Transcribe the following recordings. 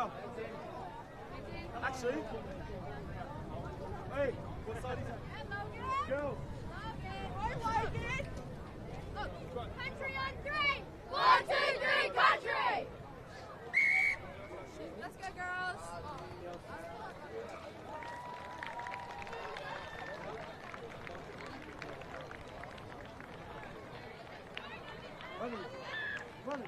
now. Actually. Hey, what side is it? Go. Country on 3. 1, 2, 3, country! Let's go, girls. Run.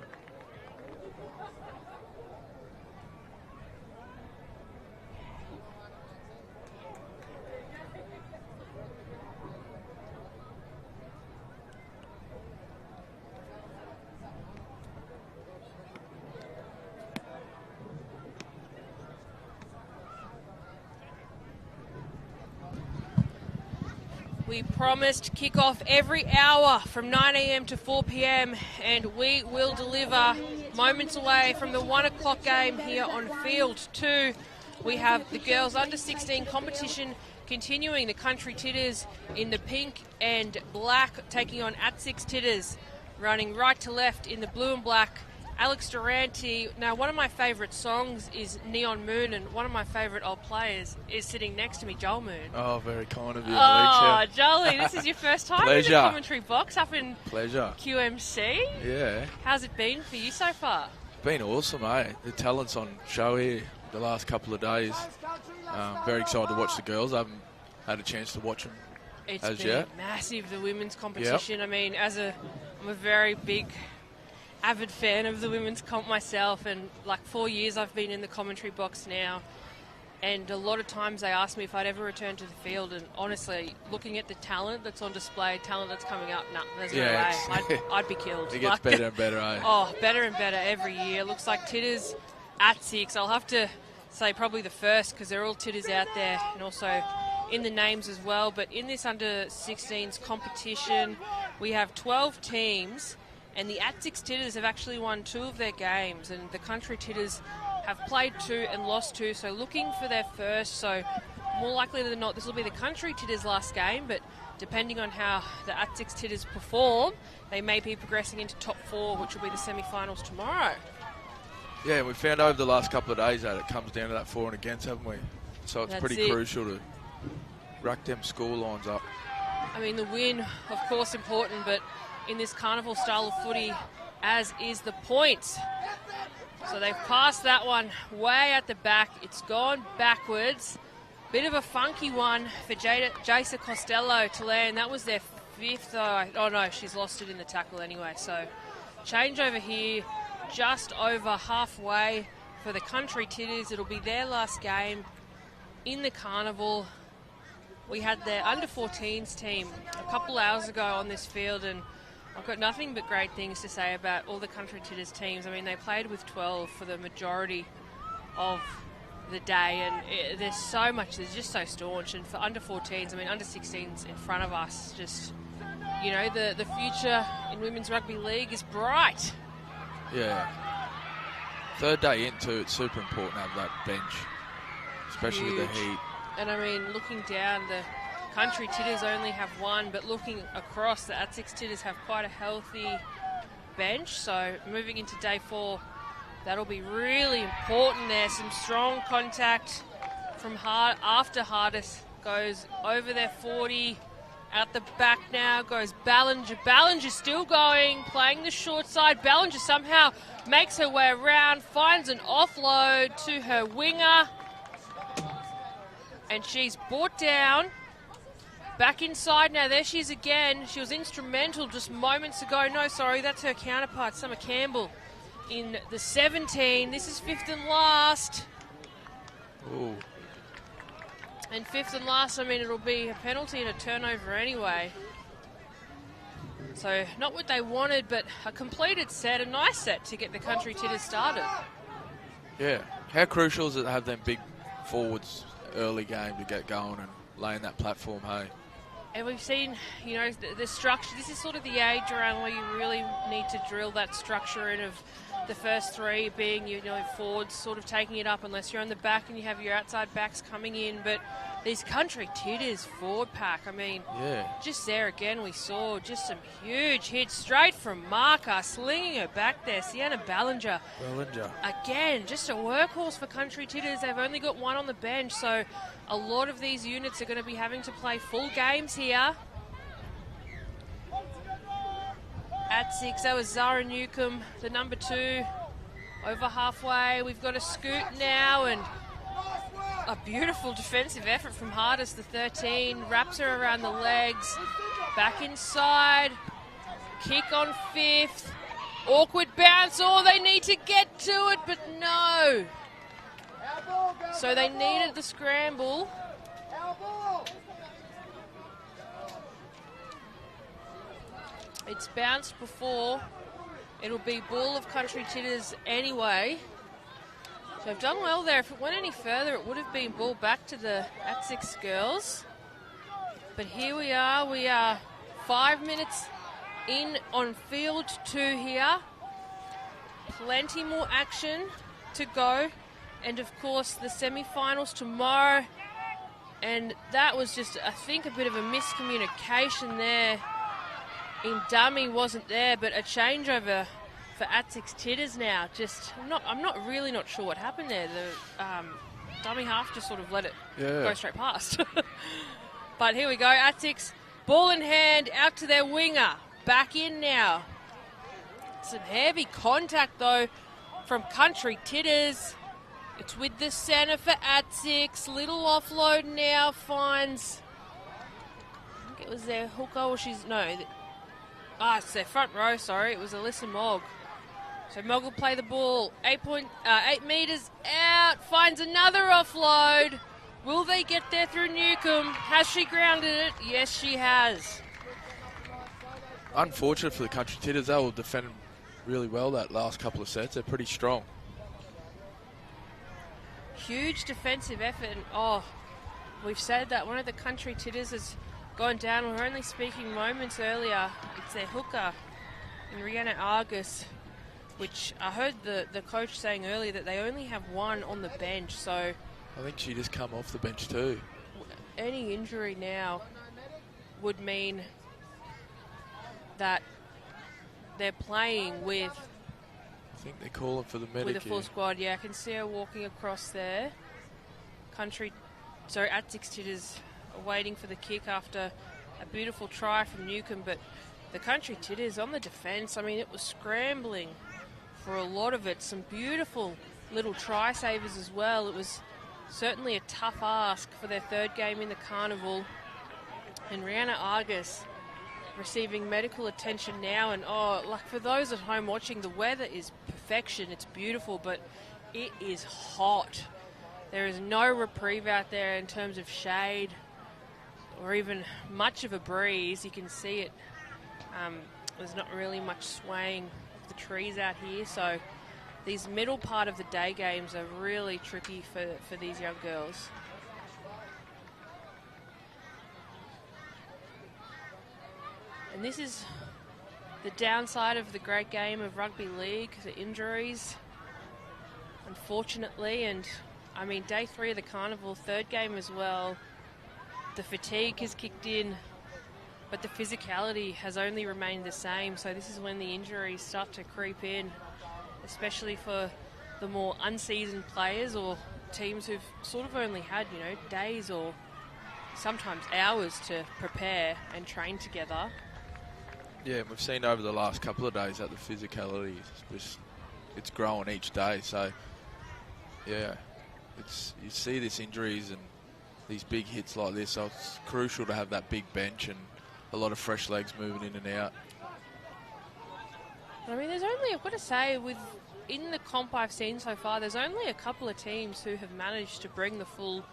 We promised kick-off every hour from 9 a.m. to 4 p.m. and we will deliver. Moments away from the 1 o'clock game here on Field 2. We have the girls under 16 competition continuing. The Country Tiddas in the pink and black taking on ATSICHS Tiddas, running right to left in the blue and black. Alex Durante. Now, one of my favourite songs is Neon Moon, and one of my favourite old players is sitting next to me, Joel Moon. Oh, very kind of you, Oh, Alex. Jolie, this is your first time in the commentary box up in QMC. Yeah. How's it been for you so far? Been awesome, eh? The talent's on show here the last couple of days. Very excited to watch the girls. I haven't had a chance to watch them as been yet. Massive, the women's competition. Yep. I mean, I'm a very big avid fan of the women's comp myself, and like 4 years I've been in the commentary box now, and a lot of times they ask me if I'd ever return to the field, and honestly, looking at the talent that's on display, talent that's coming up, there's no way. I'd be killed. It gets better and better, eh? Oh, better and better every year. Looks like Tiddas, ATSICHS, I'll have to say probably the first, because they're all Tiddas out there, and also in the names as well. But in this under 16s competition, we have 12 teams, and the ATSICHS Tiddas have actually won 2 of their games, and the Country Tiddas have played 2 and lost 2, so looking for their first. So more likely than not, this will be the Country Tiddas' last game, but depending on how the ATSICHS Tiddas perform, they may be progressing into top 4, which will be the semi-finals tomorrow. Yeah, we found over the last couple of days that it comes down to that for and against, haven't we? So it's pretty crucial to rack them score lines up. I mean, the win, of course, important, but in this carnival style of footy, as is the points. So they've passed that one way at the back. It's gone backwards. Bit of a funky one for Jaisa Costello to land. That was their 5th. Oh, no, she's lost it in the tackle anyway. So change over here, just over halfway for the Country Tiddas. It'll be their last game in the carnival. We had their under-14s team a couple hours ago on this field, and I've got nothing but great things to say about all the Country Tiddas teams. I mean, they played with 12 for the majority of the day, and there's so much, they're just so staunch. And for under-14s, I mean, under-16s in front of us, just, you know, the future in Women's Rugby League is bright. Yeah. 3rd day in, too, it's super important to have that bench, especially with the heat. And I mean, looking down, the Country Tiddas only have 1, but looking across, the ATSICHS Tiddas have quite a healthy bench. So moving into day 4, that'll be really important there. Some strong contact from after Hardis goes over their 40. Out the back now goes Ballinger. Ballinger still going, playing the short side. Ballinger somehow makes her way around, finds an offload to her winger, and she's brought down. Back inside now, there she is again. She was instrumental just moments ago. No, sorry, that's her counterpart, Summer Campbell, in the 17. This is 5th and last. Ooh. And 5th and last, I mean, it'll be a penalty and a turnover anyway. So not what they wanted, but a completed set, a nice set to get the Country Tiddas started. Yeah. How crucial is it to have them big forwards early game to get going and laying that platform, hey? And we've seen, you know, the structure. This is sort of the age around where you really need to drill that structure in of the first three being, you know, forwards sort of taking it up unless you're on the back and you have your outside backs coming in. But these country Tiddas forward pack, I mean, just there again we saw just some huge hits straight from Marker, slinging her back there. Sienna Ballinger. Again, just a workhorse for country Tiddas. They've only got one on the bench, so a lot of these units are going to be having to play full games here. ATSICHS, that was Zara Newcomb, the number 2, over halfway. We've got a scoot now and a beautiful defensive effort from Hardest, the 13. Wraps her around the legs, back inside, kick on 5th. Awkward bounce, they need to get to it, but no. So they needed the scramble. It's bounced before. It'll be ball of country Tiddas anyway. So I've done well there. If it went any further, it would have been ball back to the ATSICHS girls. But here we are. We are 5 minutes in on field 2 here. Plenty more action to go. And of course, the semi-finals tomorrow. And that was just, I think, a bit of a miscommunication there. In dummy wasn't there, but a changeover for ATSICHS Tiddas now. Just, I'm not really sure what happened there. The dummy half just sort of let it go straight past. But here we go, ATSICHS, ball in hand, out to their winger. Back in now. Some heavy contact though from country Tiddas. It's with the centre for ATSICHS. Little offload now, finds, I think it was their hooker, or it's their front row, sorry. It was Alyssa Mogg. So Mogg will play the ball. 8 metres out. Finds another offload. Will they get there through Newcomb? Has she grounded it? Yes, she has. Unfortunate for the country Tiddas. They will defend really well that last couple of sets. They're pretty strong. Huge defensive effort. And, we've said that one of the country Tiddas has gone down. We were only speaking moments earlier. It's their hooker in Rihanna Argus, which I heard the coach saying earlier that they only have one on the bench. So I think she just come off the bench too. Any injury now would mean that they're playing with, I think they're calling for the medic. With a full squad, yeah. I can see her walking across there. ATSICHS Tiddas waiting for the kick after a beautiful try from Newcomb, but the country Tiddas on the defence, I mean, it was scrambling for a lot of it. Some beautiful little try savers as well. It was certainly a tough ask for their 3rd game in the Carnival. And Rihanna Argus receiving medical attention now, and for those at home watching, the weather is perfection. It's beautiful, but it is hot. There is no reprieve out there in terms of shade or even much of a breeze. You can see it. There's not really much swaying of the trees out here, so these middle part of the day games are really tricky for these young girls. And this is the downside of the great game of rugby league, the injuries, unfortunately. And I mean, day 3 of the Carnival, 3rd game as well. The fatigue has kicked in, but the physicality has only remained the same. So this is when the injuries start to creep in, especially for the more unseasoned players or teams who've sort of only had, days or sometimes hours to prepare and train together. Yeah, we've seen over the last couple of days that the physicality it's growing each day. So, yeah, you see these injuries and these big hits like this, so it's crucial to have that big bench and a lot of fresh legs moving in and out. I mean, there's only, I've got to say, in the comp I've seen so far, there's only a couple of teams who have managed to bring the full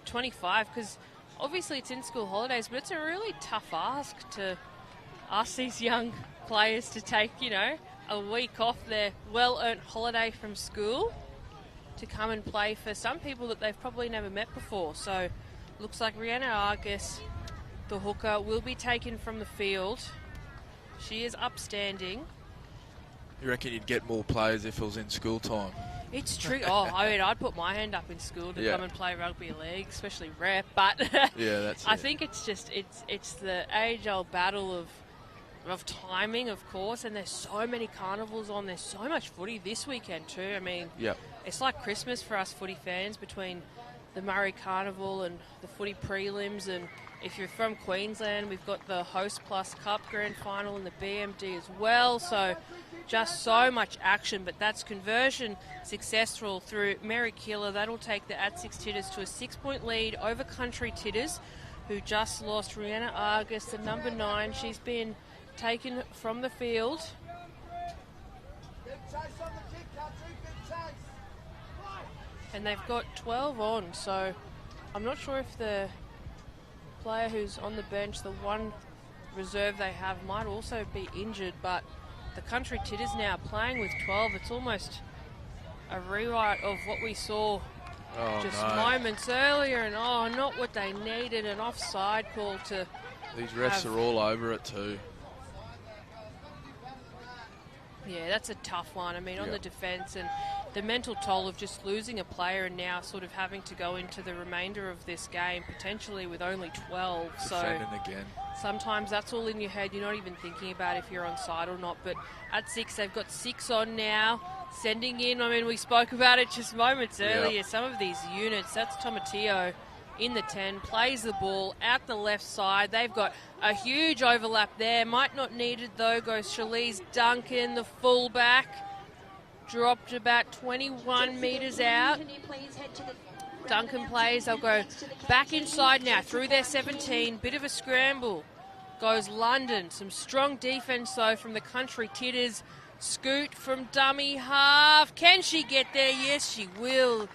25, because obviously it's in school holidays, but it's a really tough ask to ask these young players to take, a week off their well-earned holiday from school to come and play for some people that they've probably never met before. So looks like Rihanna Argus, the hooker, will be taken from the field. She is upstanding. You reckon you'd get more players if it was in school time? It's true. Oh, I mean, I'd put my hand up in school to come and play rugby league, especially rep. But yeah, that's I think it's just it's the age-old battle of timing, of course. And there's so many carnivals on. There's so much footy this weekend too. I mean, it's like Christmas for us footy fans between the Murri Carnival and the footy prelims. And if you're from Queensland, we've got the Host Plus Cup Grand Final and the BMD as well. So just so much action, but that's conversion successful through Murri Killer. That'll take the ATSICHS Tiddas to a 6-point lead over Country Tiddas, who just lost Rihanna Argus, the number 9. She's been taken from the field. And they've got 12 on, so I'm not sure if the player who's on the bench, the one reserve they have, might also be injured, but the Country Tiddas now playing with 12. It's almost a rewrite of what we saw moments earlier, and not what they needed. An offside call to. These refs are all over it too. Yeah, that's a tough one. I mean, on the defence and the mental toll of just losing a player and now sort of having to go into the remainder of this game potentially with only 12. Defending again. Sometimes that's all in your head. You're not even thinking about if you're onside or not. But at 6, they've got 6 on now. Sending in, I mean, we spoke about it just moments earlier. Some of these units, that's Tomatio in the 10, plays the ball out the left side. They've got a huge overlap there. Might not need it though. Goes Shalise Duncan, the fullback. Dropped about 21 metres out. Duncan plays. They'll go back inside now through their 17. Bit of a scramble. Goes London. Some strong defence though from the Country Tiddas. Scoot from dummy half. Can she get there? Yes, she will.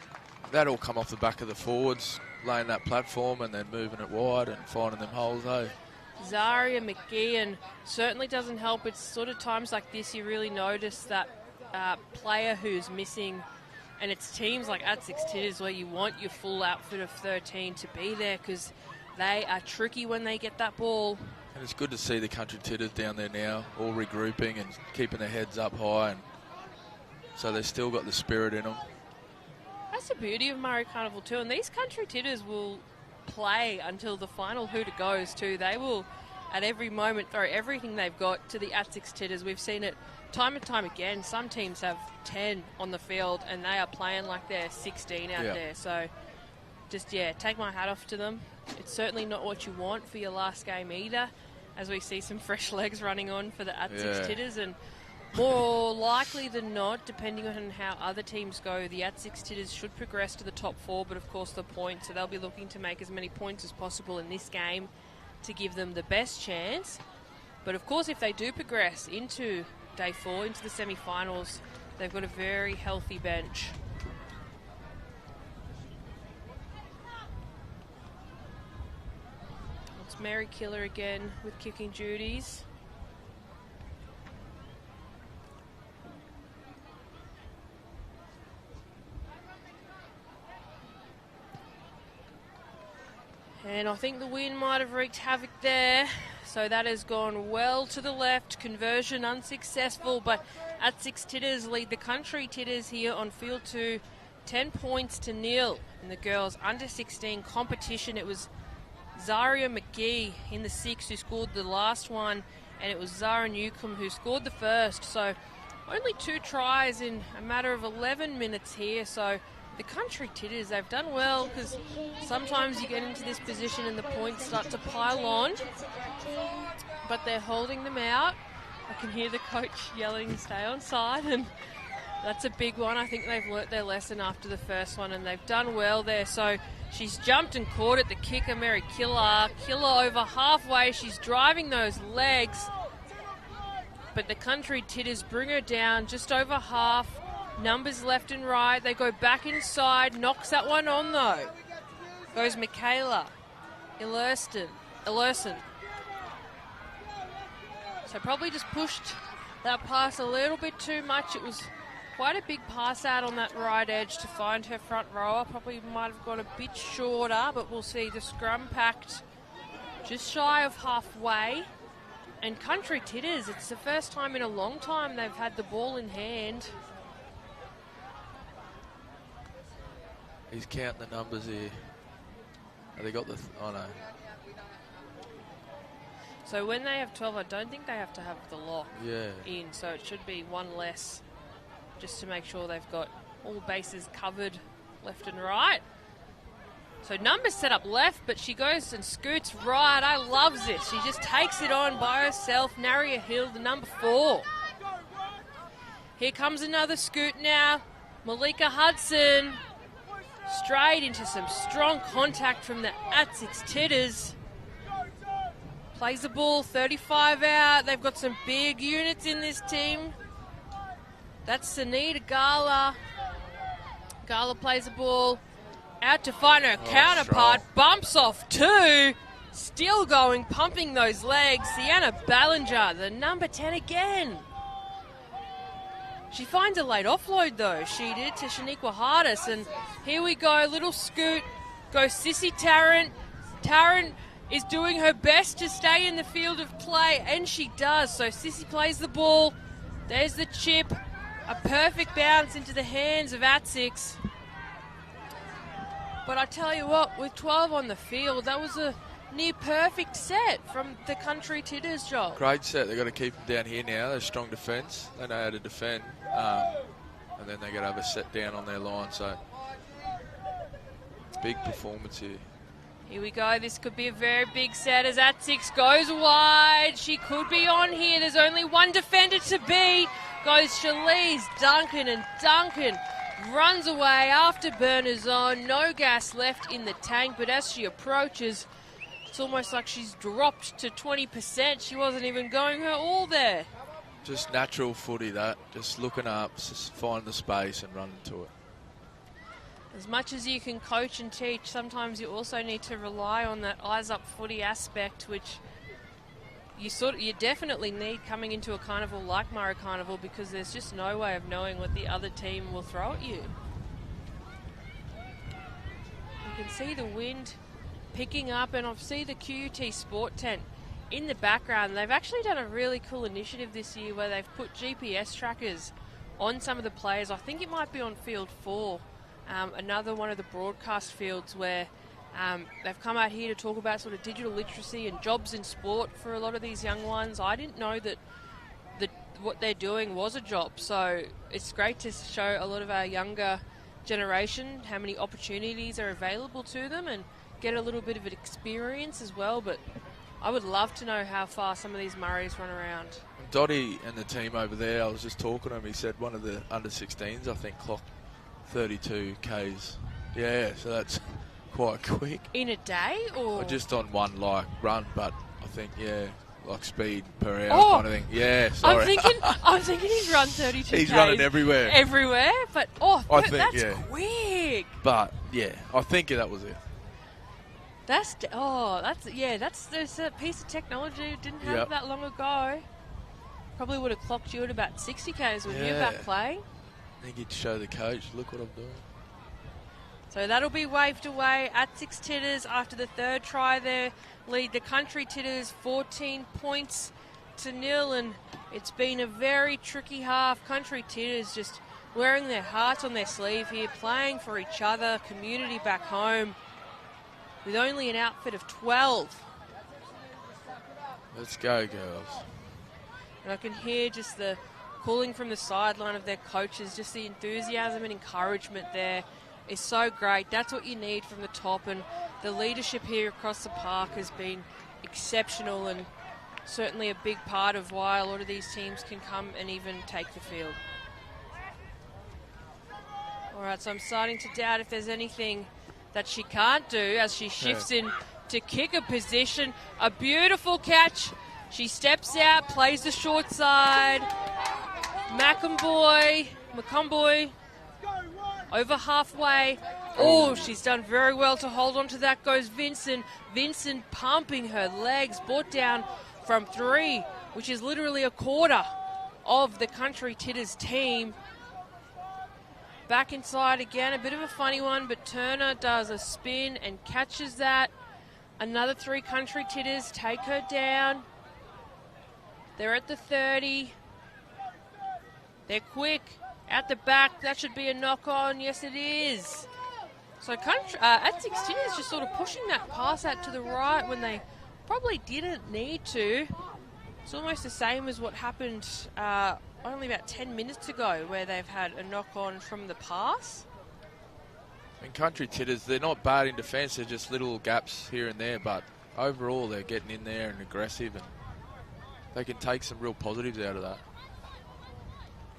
That'll come off the back of the forwards, laying that platform and then moving it wide and finding them holes, though. Zaria McGee, and certainly doesn't help. It's sort of times like this you really notice that player who's missing, and it's teams like ATSICHS Tiddas where you want your full outfit of 13 to be there because they are tricky when they get that ball. And it's good to see the Country Tiddas down there now, all regrouping and keeping their heads up high, and so they've still got the spirit in them. That's the beauty of Murri Carnival too, and these Country Tiddas will play until the final hooter goes too. They will, at every moment, throw everything they've got to the ATSICHS Tiddas. We've seen it time and time again. Some teams have 10 on the field and they are playing like they're 16 out there. So just, take my hat off to them. It's certainly not what you want for your last game either, as we see some fresh legs running on for the ATSICHS Tiddas, and more likely than not, depending on how other teams go, the ATSICHS Tiddas should progress to the top 4, but of course the points, so they'll be looking to make as many points as possible in this game to give them the best chance. But of course if they do progress into day 4, into the semi-finals, they've got a very healthy bench. It's Murri Killer again with kicking duties. And I think the wind might have wreaked havoc there. So that has gone well to the left. Conversion unsuccessful, but ATSICHS Tiddas lead the Country Tiddas here on field 2, 10 points to 0. In the girls under 16 competition, it was Zaria McGee in the 6 who scored the last one, and it was Zara Newcomb who scored the first. So only 2 tries in a matter of 11 minutes here. So the Country Tiddas, they've done well, because sometimes you get into this position and the points start to pile on, but they're holding them out. I can hear the coach yelling, stay on side, and that's a big one. I think they've learnt their lesson after the first one, and they've done well there. So she's jumped and caught at the kicker, Murri Killer. Killer over halfway. She's driving those legs, but the Country Tiddas bring her down just over half. Numbers left and right. They go back inside. Knocks that one on though. Goes Michaela Illerson. So probably just pushed that pass a little bit too much. It was quite a big pass out on that right edge to find her front rower. Probably might have gone a bit shorter, but we'll see. The scrum packed just shy of halfway. And Country Tiddas, it's the first time in a long time they've had the ball in hand. He's counting the numbers here. Have they got the... oh, no. So when they have 12, I don't think they have to have the lock in. So it should be one less just to make sure they've got all bases covered left and right. So numbers set up left, but she goes and scoots right. I loves this. She just takes it on by herself. Naria Hill, the number 4. Here comes another scoot now. Malika Hudson. Straight into some strong contact from the ATSICHS Tiddas. Plays the ball, 35 out. They've got some big units in this team. That's Sunita Gala. Gala plays the ball. Out to find her counterpart. Strong. Bumps off 2. Still going, pumping those legs. Sienna Ballinger, the number 10 again. She finds a late offload, though. She did to Shaniqua Hardis. And here we go, little scoot. Goes Sissy Tarrant. Tarrant is doing her best to stay in the field of play, and she does. So Sissy plays the ball. There's the chip. A perfect bounce into the hands of ATSICHS. But I tell you what, with 12 on the field, that was a near perfect set from the Country Tiddas, Joel. Great set. They've got to keep them down here now. They're strong defence. They know how to defend. And then they got to have a set down on their line. So, big performance here. Here we go. This could be a very big set as ATSICHS goes wide. She could be on here. There's only one defender to beat. Goes Shalise Duncan, and Duncan runs away after burners on. No gas left in the tank, but as she approaches, it's almost like she's dropped to 20%. She wasn't even going her all there. Just natural footy, that. Just looking up, just find the space and running to it. As much as you can coach and teach, sometimes you also need to rely on that eyes-up footy aspect, which you definitely need coming into a carnival like Murri Carnival, because there's just no way of knowing what the other team will throw at you. You can see the wind picking up, and I see the QUT Sport Tent in the background. They've actually done a really cool initiative this year where they've put GPS trackers on some of the players. I think it might be on field 4, another one of the broadcast fields where they've come out here to talk about sort of digital literacy and jobs in sport for a lot of these young ones. I didn't know that what they're doing was a job, so it's great to show a lot of our younger generation how many opportunities are available to them and get a little bit of an experience as well. But I would love to know how far some of these Murris run around. Dottie and the team over there, I was just talking to him, he said one of the under-16s, I think, clocked 32 Ks. Yeah, so that's quite quick. In a day, or just on one run, but I think like speed per hour kind of thing. Yeah, sorry. I'm thinking he's run 32 He's Ks running everywhere. But that's quick. But yeah, I think that was it. That's a piece of technology we didn't have that long ago. Probably would have clocked you at about 60 Ks when you're back playing. I think you'd show the coach, look what I'm doing. So that'll be waved away. ATSICHS Tiddas, after the third try there, lead the Country Tiddas 14 points to 0, and it's been a very tricky half. Country Tiddas just wearing their hearts on their sleeve here, playing for each other, community back home, with only an outfit of 12. Let's go, girls. And I can hear just the calling from the sideline of their coaches, just the enthusiasm and encouragement there is so great. That's what you need from the top, and the leadership here across the park has been exceptional and certainly a big part of why a lot of these teams can come and even take the field. All right, so I'm starting to doubt if there's anything that she can't do as she shifts in to kick a position. A beautiful catch. She steps out, plays the short side. McComboy over halfway. Oh, she's done very well to hold on to that. Goes Vincent. Vincent pumping her legs, brought down from 3, which is literally a quarter of the Country Tiddas team. Back inside again, a bit of a funny one, but Turner does a spin and catches that. Another 3 Country Tiddas take her down. They're at the 30. They're quick. At the back, that should be a knock-on. Yes, it is. So ATSICHS Tiddas just sort of pushing that pass out to the right when they probably didn't need to. It's almost the same as what happened only about 10 minutes ago, where they've had a knock-on from the pass. And Country Tiddas, they're not bad in defence. They're just little gaps here and there, but overall they're getting in there and aggressive, and they can take some real positives out of that.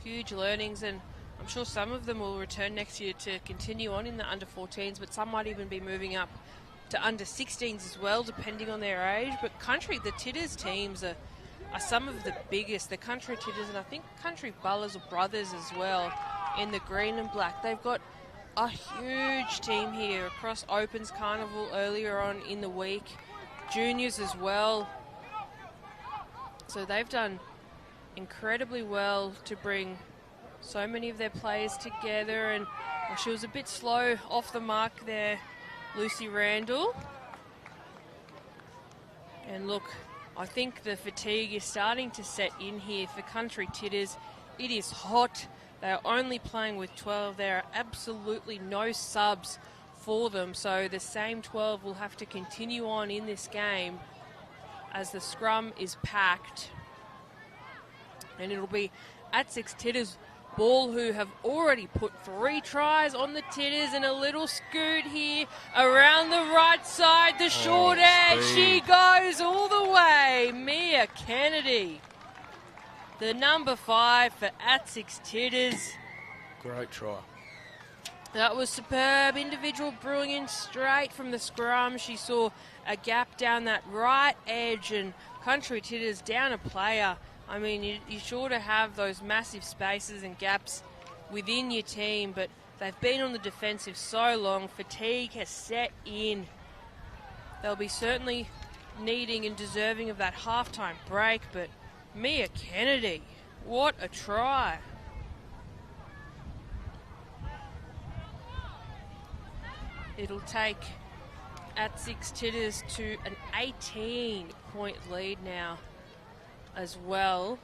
Huge learnings, and I'm sure some of them will return next year to continue on in the under-14s, but some might even be moving up to under-16s as well, depending on their age. But the Tiddas teams are some of the biggest. The Country Tiddas, and I think Country Bullers or Brothers as well, in the green and black. They've got a huge team here across Opens, Carnival earlier on in the week, juniors as well. So they've done incredibly well to bring so many of their players together, and she was a bit slow off the mark there, Lucy Randall. And look, I think the fatigue is starting to set in here for Country Tiddas. It is hot. They are only playing with 12. There are absolutely no subs for them, so the same 12 will have to continue on in this game as the scrum is packed. And it'll be ATSICHS Tiddas ball, who have already put 3 tries on the Tiddas, and a little scoot here around the right side, the short edge. She goes all the way. Mia Kennedy, the number 5 for ATSICHS Tiddas. Great try. That was superb. Individual brilliance straight from the scrum. She saw a gap down that right edge, and Country Tiddas down a player. I mean, you're sure to have those massive spaces and gaps within your team, but they've been on the defensive so long. Fatigue has set in. They'll be certainly needing and deserving of that halftime break, but Mia Kennedy, what a try. It'll take ATSICHS Tiddas to an 18-point lead now as well.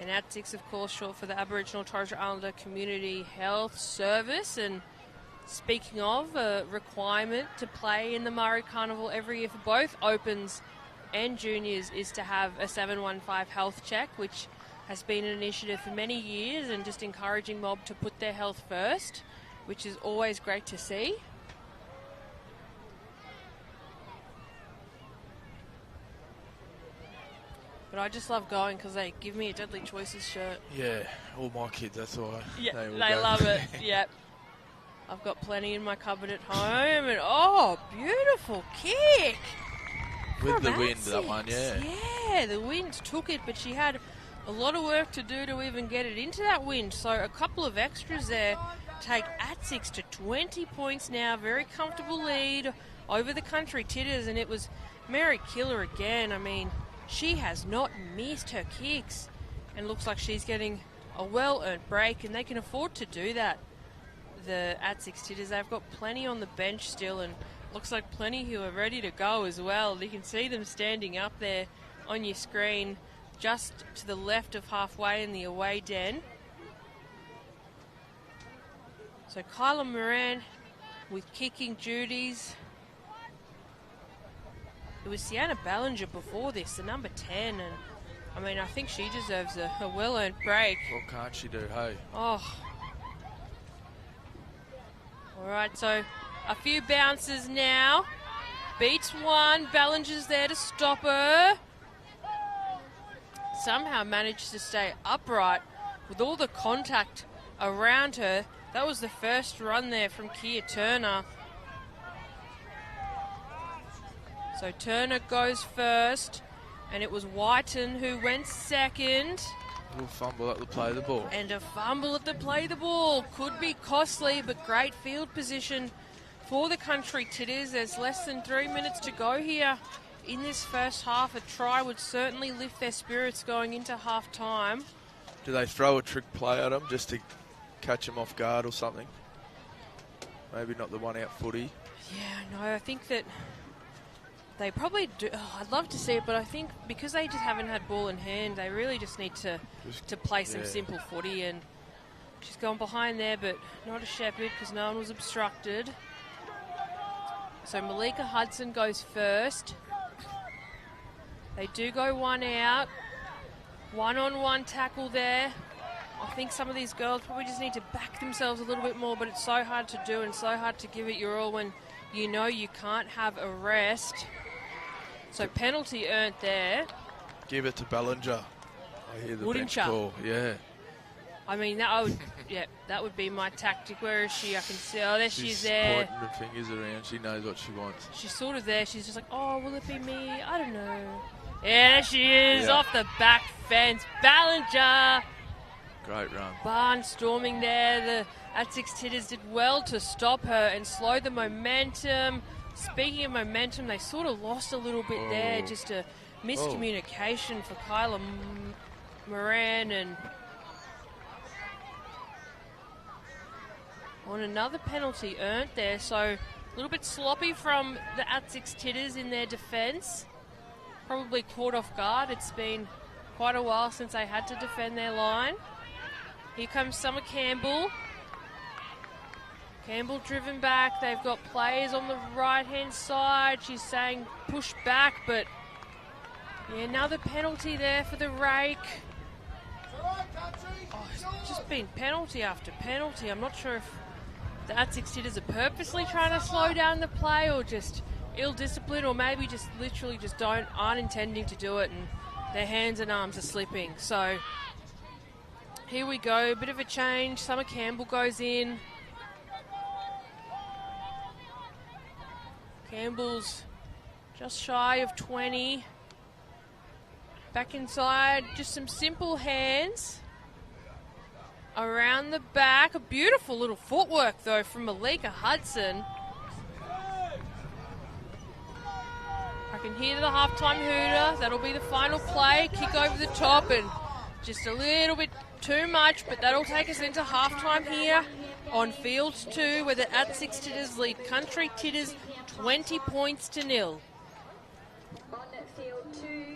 And ATSICHS, of course, short for the Aboriginal Torres Strait Islander Community Health Service. And speaking of a requirement to play in the Murri Carnival every year for both Opens and Juniors is to have a 715 health check, which has been an initiative for many years, and just encouraging mob to put their health first, which is always great to see. But I just love going because they give me a Deadly Choices shirt. Yeah, all my kids, that's why. Yeah, they love it. Yep. I've got plenty in my cupboard at home. And oh, beautiful kick. With the wind, that one, yeah. Yeah, the wind took it, but she had a lot of work to do to even get it into that wind. So a couple of extras there take ATSICHS to 20 points now. Very comfortable lead over the Country Tiddas, and it was Mary Killer again. I mean, she has not missed her kicks, and looks like she's getting a well-earned break, and they can afford to do that. The ATSICHS Tiddas, they've got plenty on the bench still, and looks like plenty who are ready to go as well. You can see them standing up there on your screen, just to the left of halfway in the away den. So Kyla Moran with kicking duties. It was Sienna Ballinger before this, the number 10, and I mean, I think she deserves a well-earned break. What can't she do, hey? Oh. All right, so a few bounces now. Beats one. Ballinger's there to stop her. Somehow managed to stay upright with all the contact around her. That was the first run there from Kia Turner. So Turner goes first, and it was Whiten who went second. A little fumble at the play of the ball. And a fumble at the play of the ball. Could be costly, but great field position for the Country Tiddas. There's less than 3 minutes to go here in this first half. A try would certainly lift their spirits going into half-time. Do they throw a trick play at them just to catch them off guard or something? Maybe not the one-out footy. Yeah, no, I think that They probably do. Oh, I'd love to see it, but I think because they just haven't had ball in hand, they really just need to play some simple footy. And she's gone behind there, but not a shepherd because no one was obstructed. So Malika Hudson goes first. They do go one out. One-on-one tackle there. I think some of these girls probably just need to back themselves a little bit more, but it's so hard to do and so hard to give it your all when you know you can't have a rest. So penalty earned there. Give it to Bellinger. I hear the Wouldn't bench ya? call. Yeah. I mean, that would be my tactic. Where is she? I can see. Oh, there she's there. Pointing her fingers around. She knows what she wants. She's sort of there. She's just like, oh, will it be me? I don't know. Yeah, there she is, off the back fence. Ballinger. Great run. Barnstorming there. The ATSICHS Tiddas did well to stop her and slow the momentum. Speaking of momentum, they sort of lost a little bit there. Just a miscommunication for Kyla Moran and on another penalty earned there. So a little bit sloppy from the ATSICHS Tiddas in their defence. Probably caught off guard. It's been quite a while since they had to defend their line. Here comes Summer Campbell. Campbell driven back. They've got players on the right-hand side. She's saying push back, but yeah, another penalty there for the rake. Oh, it's just been penalty after penalty. I'm not sure if the ATSICHS Tiddas are purposely trying to slow down the play or just ill-discipline, or maybe just literally just aren't intending to do it and their hands and arms are slipping. So here we go, a bit of a change. Summer Campbell goes in. Campbell's just shy of 20. Back inside, just some simple hands around the back. A beautiful little footwork though from Malika Hudson. I can hear the halftime hooter. That'll be the final play. Kick over the top and just a little bit too much, but that'll take us into halftime here on Field 2, where the ATSICHS Tiddas lead Country Tiddas 20 points to 0. On Field 2.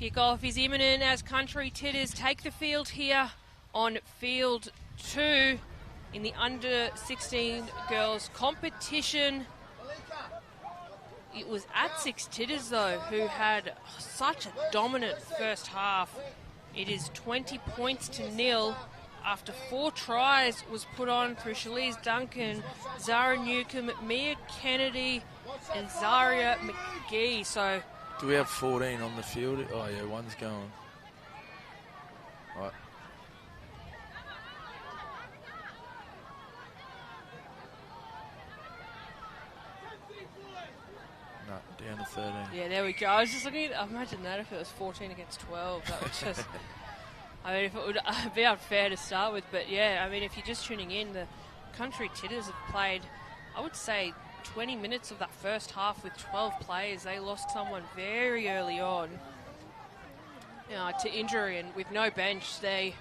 Kick-off is imminent as Country Tiddas take the field here on field 2 in the under-16 girls competition. It was ATSICHS Tiddas, though, who had such a dominant first half. It is 20 points to nil after 4 tries was put on through Shalise Duncan, Zara Newcomb, Mia Kennedy, and Zaria McGee. So, do we have 14 on the field? Oh, yeah, one's going. Right. No, down to 13. Yeah, there we go. I was just looking at, imagine that if it was 14 against 12. That would just, I mean, if it would be unfair to start with. But yeah, I mean, if you're just tuning in, the Country Tiddas have played, I would say, 20 minutes of that first half with 12 players. They lost someone very early on to injury, and with no bench, they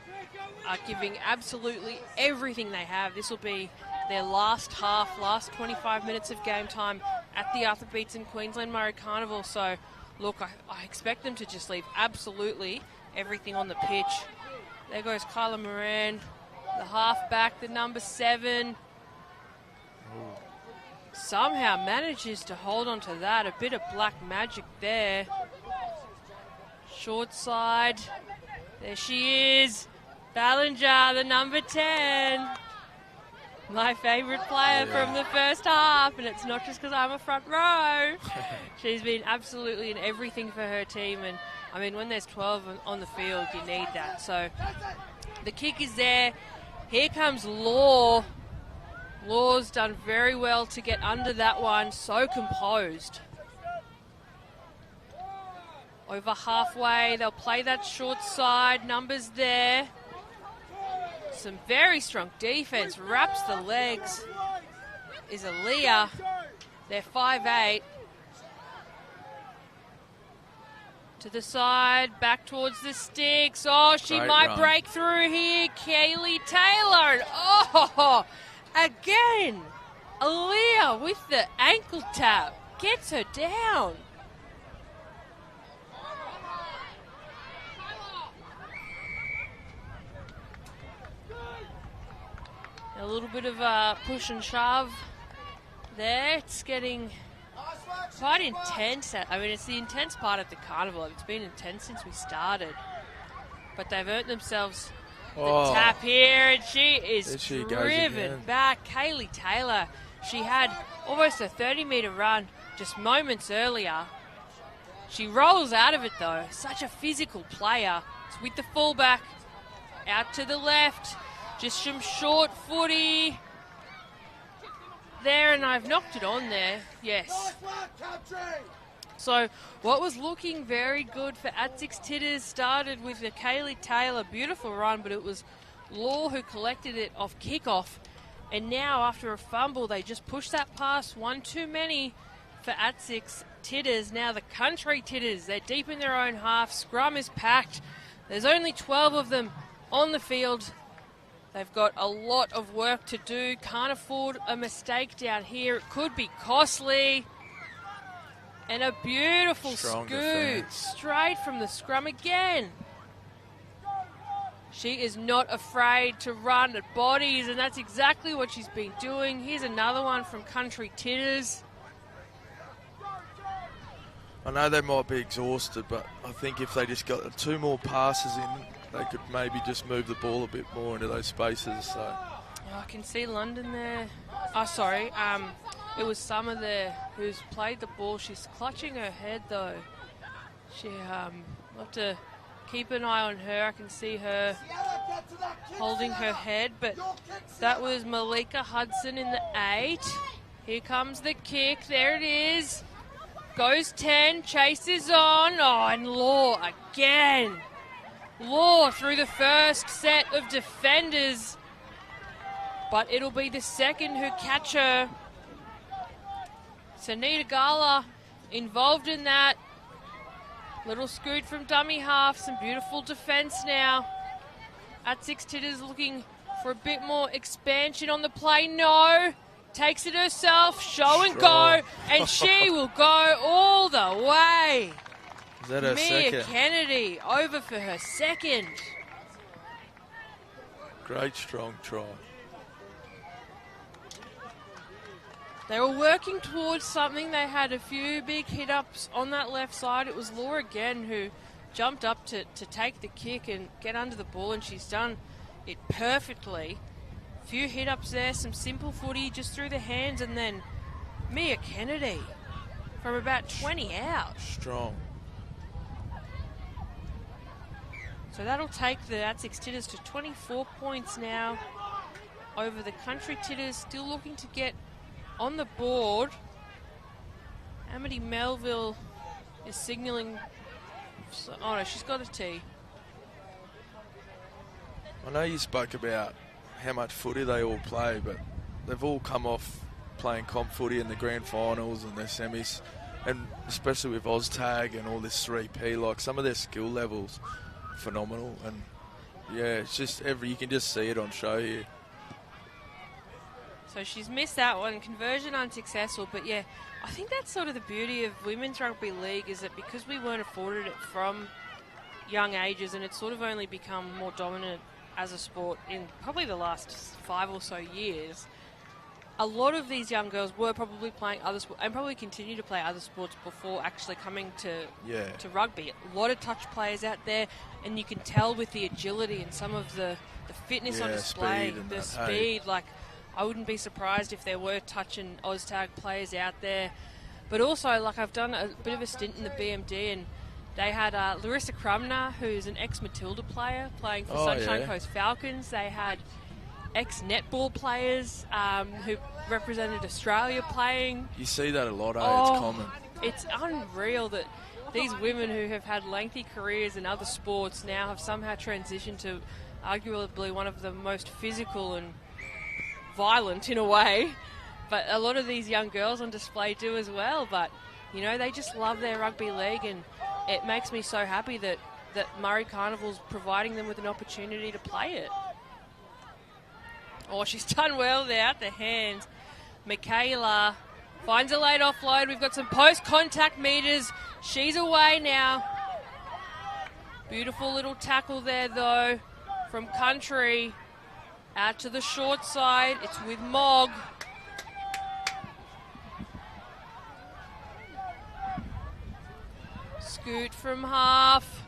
are giving absolutely everything they have. This will be their last 25 minutes of game time at the Arthur Beetson Queensland Murri Carnival. So, look, I expect them to just leave absolutely everything on the pitch. There goes Kyla Moran, the halfback, the number 7. Somehow manages to hold on to that. A bit of black magic there. Short side. There she is. Ballinger, the number 10. My favourite player from the first half. And it's not just because I'm a front row. She's been absolutely in everything for her team. And, I mean, when there's 12 on the field, you need that. So, the kick is there. Here comes Law. Law's done very well to get under that one, so composed. Over halfway, they'll play that short side, numbers there. Some very strong defense, wraps the legs, is Aaliyah. They're 5'8". To the side, back towards the sticks. Oh, she might break through here. Kaylee Taylor, oh! Again, Aaliyah with the ankle tap gets her down. A little bit of a push and shove there. It's getting quite intense. I mean, it's the intense part of the carnival. It's been intense since we started. But they've earned themselves the tap here, and she is driven back. Kaylee Taylor, she had almost a 30-metre run just moments earlier. She rolls out of it, though. Such a physical player. It's with the fullback. Out to the left. Just some short footy. There, and I've knocked it on there. Yes. So, what was looking very good for ATSICHS Tiddas started with a Kaylee Taylor, beautiful run, but it was Law who collected it off kickoff. And now, after a fumble, they just pushed that past one too many for ATSICHS Tiddas. Now the Country Tiddas, they're deep in their own half. Scrum is packed. There's only 12 of them on the field. They've got a lot of work to do. Can't afford a mistake down here. It could be costly. And a beautiful scoot straight from the scrum again. She is not afraid to run at bodies, and that's exactly what she's been doing. Here's another one from Country Tiddas. I know they might be exhausted, but I think if they just got 2 more passes in, they could maybe just move the ball a bit more into those spaces. So I can see London there. Oh, sorry. It was Summer there who's played the ball. She's clutching her head, though. We'll have to keep an eye on her. I can see her holding her head, but that was Malika Hudson in the 8. Here comes the kick. There it is. Goes 10. Chases on. Oh, and Law again. Law through the first set of defenders, but it'll be the second who catch her. Sanita Gala involved in that. Little scoot from dummy half. Some beautiful defence now. ATSICHS Tiddas looking for a bit more expansion on the play. No. Takes it herself. Show and go. And she will go all the way. Is that her Mia second? Kennedy over for her second. Great strong try. They were working towards something. They had a few big hit-ups on that left side. It was Laura again who jumped up to take the kick and get under the ball, and she's done it perfectly. Few hit-ups there, some simple footy just through the hands, and then Mia Kennedy from about 20 out. Strong. So that'll take the ATSICHS Tiddas to 24 points now over the Country Tiddas, still looking to get on the board. Amity Melville is signalling. Oh no, she's got a tee. I know you spoke about how much footy they all play, but they've all come off playing comp footy in the grand finals and their semis, and especially with OzTag and all this 3P, like some of their skill levels phenomenal, and yeah, it's just you can just see it on show here. So she's missed that one, conversion unsuccessful, but yeah, I think that's sort of the beauty of Women's Rugby League, is that because we weren't afforded it from young ages, and it's sort of only become more dominant as a sport in probably the last 5 or so years, a lot of these young girls were probably playing other sports and probably continue to play other sports before actually coming to rugby. A lot of touch players out there, and you can tell with the agility and some of the fitness on display, the speed. Like, I wouldn't be surprised if there were touch and OzTag players out there. But also, like, I've done a bit of a stint in the BMD, and they had Larissa Crumner, who's an ex-Matilda player, playing for Sunshine Coast Falcons. They had ex-netball players who represented Australia playing. You see that a lot, It's common. It's unreal that these women who have had lengthy careers in other sports now have somehow transitioned to arguably one of the most physical and violent, in a way. But a lot of these young girls on display do as well. But, you know, they just love their rugby league, and it makes me so happy that Murri Carnival's providing them with an opportunity to play it. Oh, she's done well there at the hands. Michaela finds a late offload. We've got some post-contact meters. She's away now. Beautiful little tackle there, though, from Country. Out to the short side. It's with Mogg. Scoot from half.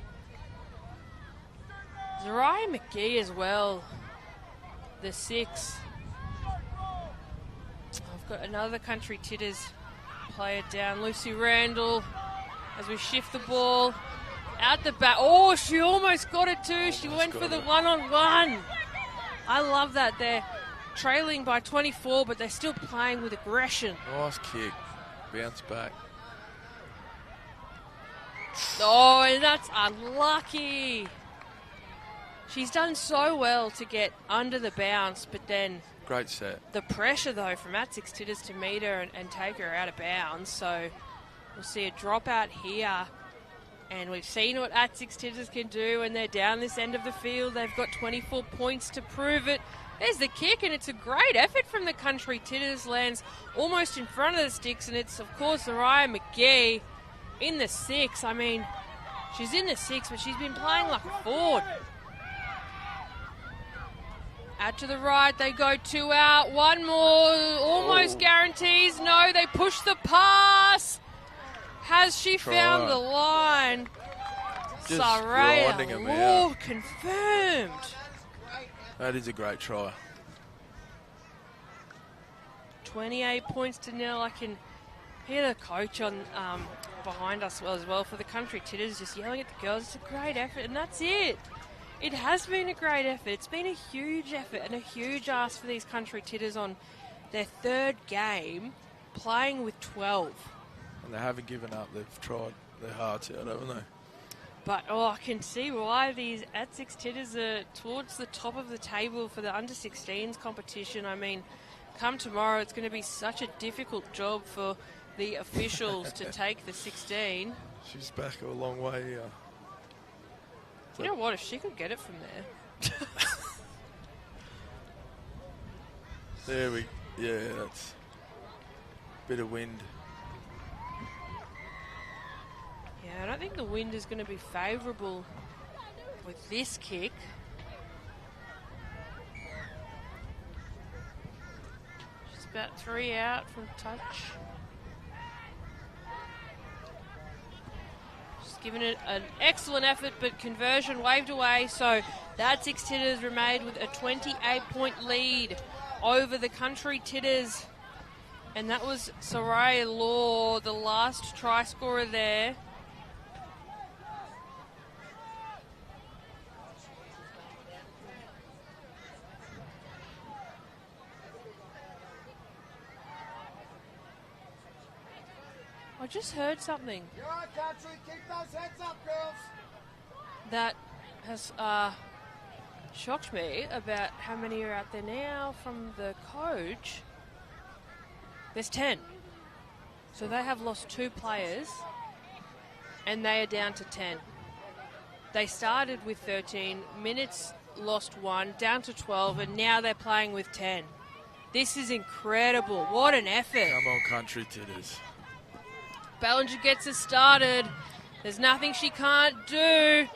Zariah McGee as well. The 6. I've got another Country Tiddas player down. Lucy Randall as we shift the ball. Out the back. Oh, she almost got it too. She went for the one-on-one. I love that. They're trailing by 24, but they're still playing with aggression. Nice kick. Bounce back. Oh, and that's unlucky. She's done so well to get under the bounce, but then great set. The pressure, though, from ATSICHS Tiddas to meet her and take her out of bounds. So we'll see a drop out here. And we've seen what ATSICHS Tiddas can do when they're down this end of the field. They've got 24 points to prove it. There's the kick, and it's a great effort from the Country Tiddas. Lands almost in front of the sticks, and it's, of course, Zariah McGee in the 6. I mean, she's in the 6, but she's been playing like a forward. Out to the right, they go 2 out. One more, almost guarantees. No, they push the pass. Has she found the line? Just Saraya, grinding him out. Confirmed. That is a great try. 28 points to 0. I can hear the coach on behind us as well for the Country Tiddas just yelling at the girls. It's a great effort, and that's it. It has been a great effort. It's been a huge effort and a huge ask for these Country Tiddas on their 3rd game, playing with 12. And they haven't given up. They've tried their hearts out, haven't they? But, I can see why these ATSICHS Tiddas are towards the top of the table for the under-16s competition. I mean, come tomorrow, it's going to be such a difficult job for the officials to take the 16. She's back a long way here. You know what? If she could get it from there. That's a bit of wind. Yeah, I don't think the wind is going to be favourable with this kick. Just about 3 out from touch. Just giving it an excellent effort, but conversion waved away. So the ATSICHS Tiddas remained with a 28-point lead over the country Tiddas. And that was Soraya Law, the last try scorer there. I just heard something. You're right, country. Keep those heads up, girls. That has shocked me about how many are out there now from the coach. There's 10. So they have lost 2 players and they are down to 10. They started with 13 minutes, lost 1, down to 12, and now they're playing with 10. This is incredible. What an effort. Come on, country Tiddas. Ballinger gets us started. There's nothing she can't do.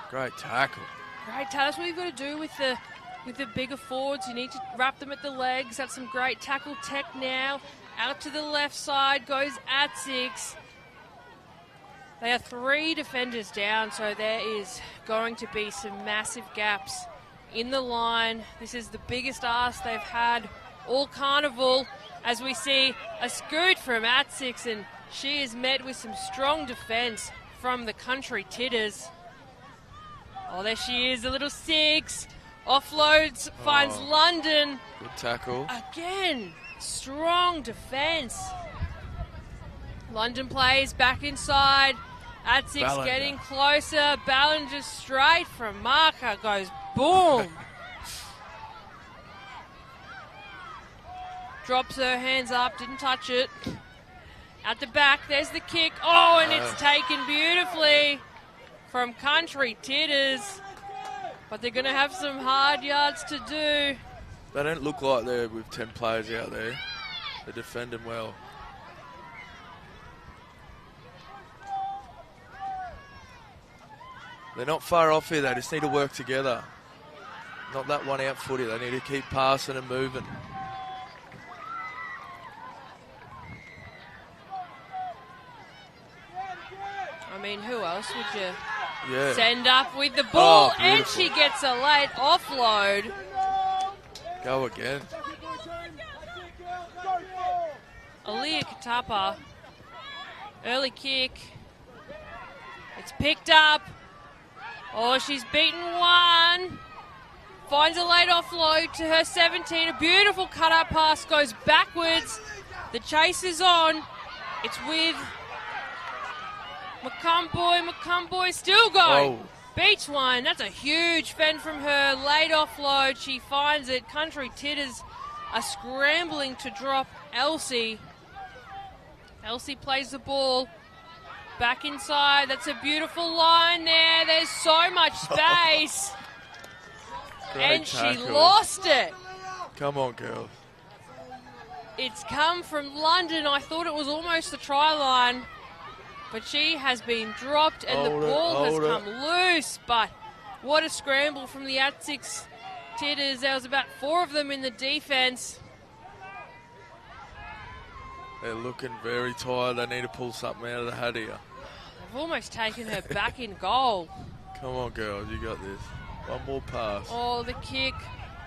Great tackle. Great tackle. That's what you've got to do with the bigger forwards. You need to wrap them at the legs. That's some great tackle tech now. Out to the left side goes ATSICHS. They are 3 defenders down, so there is going to be some massive gaps in the line. This is the biggest ask they've had all carnival, as we see a scoot from ATSICHS, and she is met with some strong defence from the country Tiddas. Oh, there she is, the little 6. Offloads, finds London. Good tackle. Again, strong defence. London plays back inside. ATSICHS Ballinger. getting closer. Ballinger straight from marker goes boom. Drops her hands up, didn't touch it. At the back, there's the kick. Oh, and it's taken beautifully from country Tiddas. But they're going to have some hard yards to do. They don't look like they're with 10 players out there. They're defending well. They're not far off here. They just need to work together. Not that one out footy. They need to keep passing and moving. I mean, who else would you Yeah. send up with the ball? Oh, And beautiful. she gets a late offload. Go again. Aaliyah Katapa. Early kick. It's picked up. Oh, she's beaten 1. Finds a late offload to her 17. A beautiful cut-up pass goes backwards. The chase is on. It's with McCumboy. McCumboy still going. Oh. Beats 1. That's a huge fend from her. Late offload. She finds it. Country Tiddas are scrambling to drop Elsie. Elsie plays the ball back inside. That's a beautiful line there. There's so much space. Great And she tackle. lost it. Come on, girls. It's come from London. I thought it was almost the try line. But she has been dropped and Hold the it, ball has hold it. come loose. But what a scramble from the ATSICHS Tiddas. There was about 4 of them in the defence. They're looking very tired. They need to pull something out of the hat here. They've almost taken her back in goal. Come on, girls. You got this. One more pass. Oh, the kick.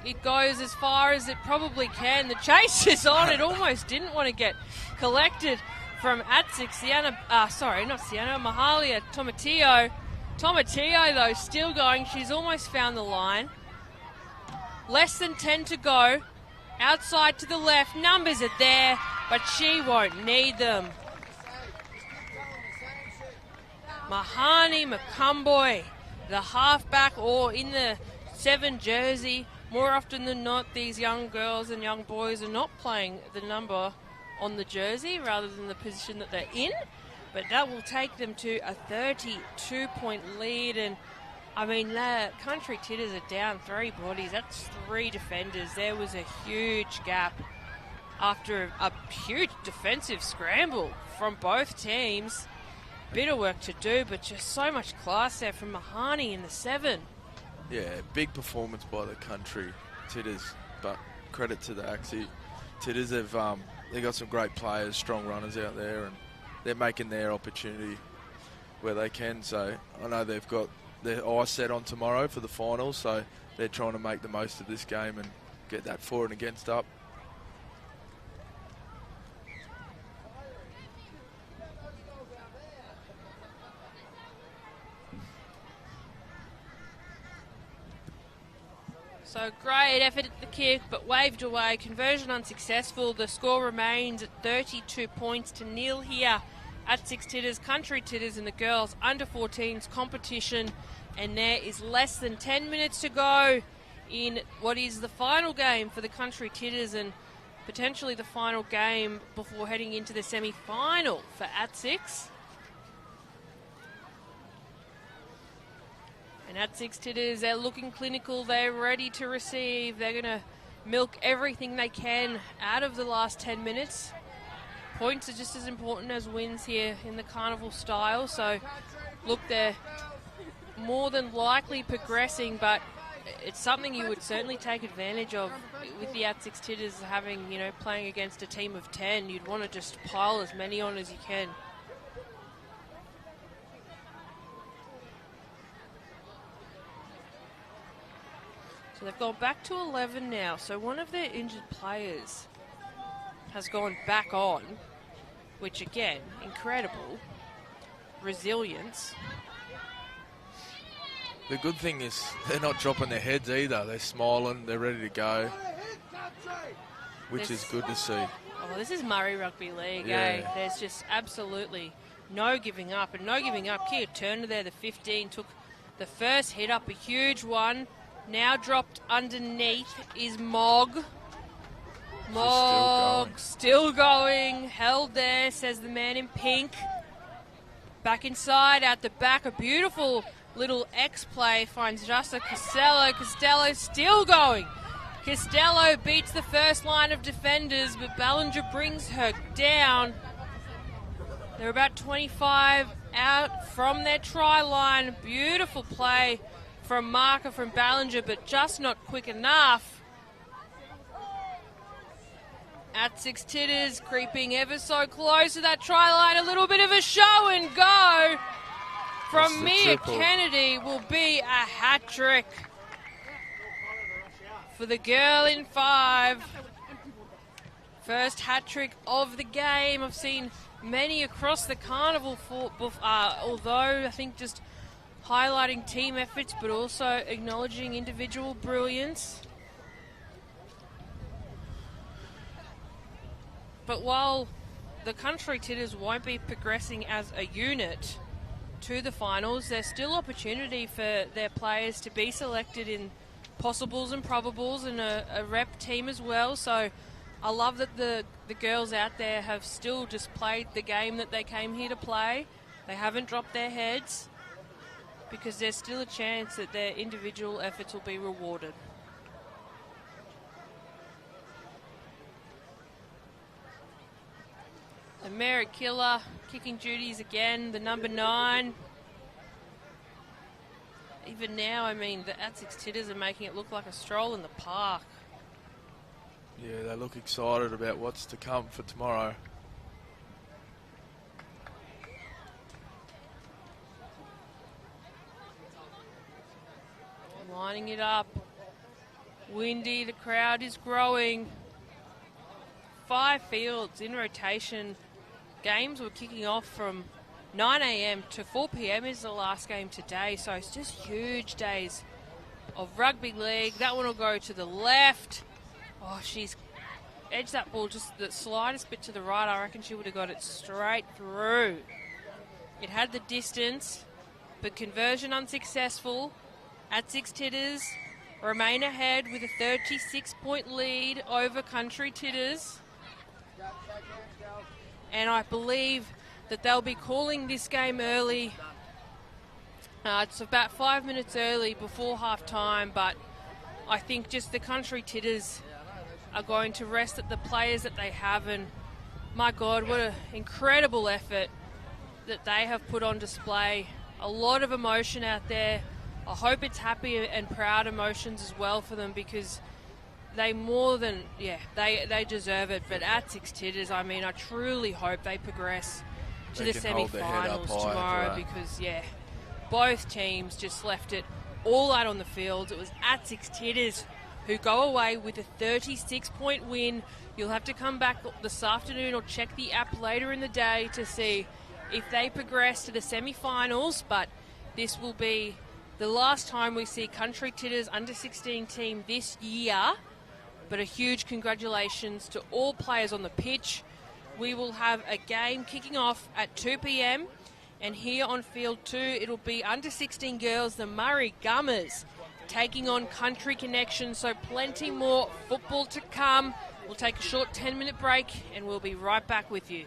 It goes as far as it probably can. The chase is on. It almost didn't want to get collected from ATSICHS. Mahalia Tomatillo. Tomatillo, though, still going. She's almost found the line. Less than 10 to go. Outside to the left. Numbers are there, but she won't need them. Mahani McCumboy, the halfback, or in the 7 jersey. More often than not, these young girls and young boys are not playing the number on the jersey rather than the position that they're in. But that will take them to a 32-point lead. And, I mean, the country Tiddas are down 3 bodies. That's 3 defenders. There was a huge gap after a huge defensive scramble from both teams. bit of work to do, but just so much class there from Mahoney in the 7. Yeah, big performance by the country Tiddas, but credit to the ATSICHS. Tiddas, they've got some great players, strong runners out there, and they're making their opportunity where they can. So I know they've got their eyes set on tomorrow for the finals, so they're trying to make the most of this game and get that for and against up. So great effort at the kick, but waved away. Conversion unsuccessful. The score remains at 32 points to nil here at ATSICHS Tiddas, Country Tiddas in the girls under 14s competition. And there is less than 10 minutes to go in what is the final game for the Country Tiddas and potentially the final game before heading into the semi-final for ATSICHS. And ATSICHS Tiddas, they're looking clinical, they're ready to receive. They're going to milk everything they can out of the last 10 minutes. Points are just as important as wins here in the Carnival style. So, look, they're more than likely progressing, but it's something you would certainly take advantage of with the ATSICHS Tiddas having, playing against a team of 10. You'd want to just pile as many on as you can. So they've gone back to 11 now. So one of their injured players has gone back on, which again, incredible resilience. The good thing is they're not dropping their heads either. They're smiling, they're ready to go, which is good to see. Oh, this is Murri Rugby League, Yeah. eh? There's just absolutely no giving up. And no giving up. Kia Turner there, the 15, took the first hit up, a huge one. Now dropped underneath is Mog. Mog still going. Held there, says the man in pink. Back inside, out the back, a beautiful little X-play finds Justa Costello. Costello still going. Costello beats the first line of defenders, but Ballinger brings her down. They're about 25 out from their try line. Beautiful play from marker from Ballinger, but just not quick enough. ATSICHS Tiddas creeping ever so close to that try line. A little bit of a show and go from Mia Kennedy will be a hat trick for the girl in 5. First hat trick of the game. I've seen many across the Carnival, although I think just highlighting team efforts, but also acknowledging individual brilliance. But while the Country Tiddas won't be progressing as a unit to the finals, there's still opportunity for their players to be selected in possibles and probables and a rep team as well. So I love that the girls out there have still just played the game that they came here to play. They haven't dropped their heads, because there's still a chance that their individual efforts will be rewarded. The Merritt Killer kicking duties again, the number 9. Even now, the ATSICHS Tiddas are making it look like a stroll in the park. Yeah, they look excited about what's to come for tomorrow. Lining it up. Windy, the crowd is growing. 5 fields in rotation. Games were kicking off from 9 a.m. to 4 p.m. is the last game today. So it's just huge days of rugby league. That one will go to the left. Oh, she's edged that ball just the slightest bit to the right. I reckon she would have got it straight through. It had the distance, but conversion unsuccessful. ATSICHS Tiddas remain ahead with a 36-point lead over Country Tiddas. And I believe that they'll be calling this game early. It's about 5 minutes early before half-time, but I think just the Country Tiddas are going to rest at the players that they have. And my God, what an incredible effort that they have put on display. A lot of emotion out there. I hope it's happy and proud emotions as well for them, because they more than, they deserve it. But ATSICHS Tiddas, I mean, I truly hope they progress to the semi-finals tomorrow, because, both teams just left it all out on the field. It was ATSICHS Tiddas who go away with a 36-point win. You'll have to come back this afternoon or check the app later in the day to see if they progress to the semi-finals, but this will be the last time we see Country Tiddas under-16 team this year. But a huge congratulations to all players on the pitch. We will have a game kicking off at 2 p.m. and here on field 2 it'll be under-16 girls, the Murri Gummers, taking on Country Connection, so plenty more football to come. We'll take a short 10-minute break and we'll be right back with you.